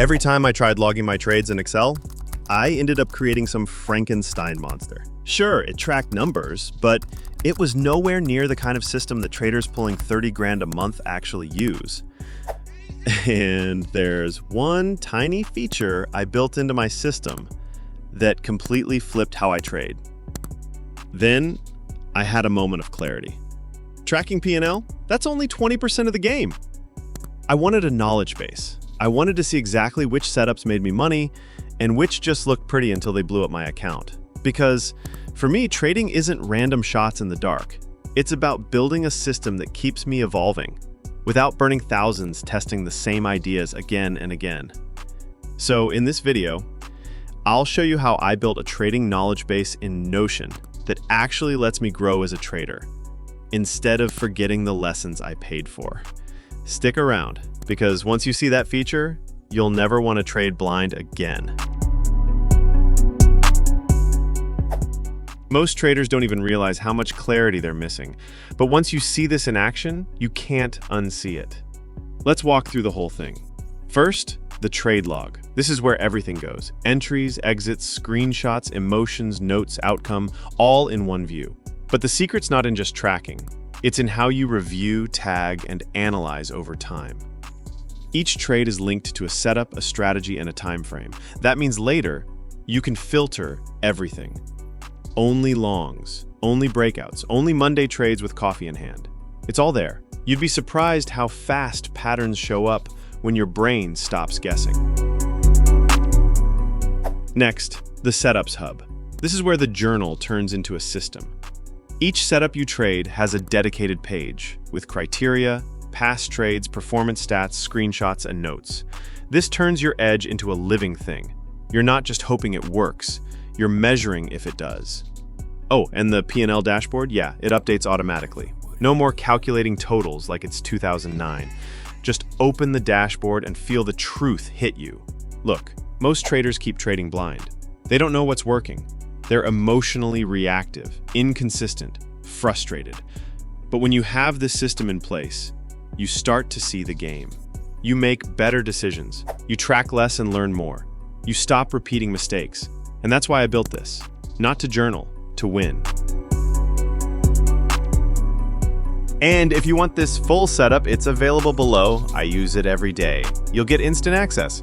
Every time I tried logging my trades in Excel, I ended up creating some Frankenstein monster. Sure, it tracked numbers, but it was nowhere near the kind of system that traders pulling 30 grand a month actually use. And there's one tiny feature I built into my system that completely flipped how I trade. Then I had a moment of clarity. Tracking P&L? That's only 20% of the game. I wanted a knowledge base. I wanted to see exactly which setups made me money and which just looked pretty until they blew up my account. Because for me, trading isn't random shots in the dark. It's about building a system that keeps me evolving without burning thousands testing the same ideas again and again. So in this video, I'll show you how I built a trading knowledge base in Notion that actually lets me grow as a trader, instead of forgetting the lessons I paid for. Stick around, because once you see that feature, you'll never want to trade blind again. Most traders don't even realize how much clarity they're missing, but once you see this in action, you can't unsee it. Let's walk through the whole thing. First, the trade log. This is where everything goes. Entries, exits, screenshots, emotions, notes, outcome, all in one view. But the secret's not in just tracking. It's in how you review, tag, and analyze over time. Each trade is linked to a setup, a strategy, and a time frame. That means later, you can filter everything. Only longs, only breakouts, only Monday trades with coffee in hand. It's all there. You'd be surprised how fast patterns show up when your brain stops guessing. Next, the Setups Hub. This is where the journal turns into a system. Each setup you trade has a dedicated page with criteria, past trades, performance stats, screenshots, and notes. This turns your edge into a living thing. You're not just hoping it works, you're measuring if it does. Oh, and the P&L dashboard? Yeah, it updates automatically. No more calculating totals like it's 2009. Just open the dashboard and feel the truth hit you. Look, most traders keep trading blind. They don't know what's working. They're emotionally reactive, inconsistent, frustrated. But when you have this system in place, you start to see the game. You make better decisions. You track less and learn more. You stop repeating mistakes. And that's why I built this. Not to journal, to win. And if you want this full setup, it's available below. I use it every day. You'll get instant access.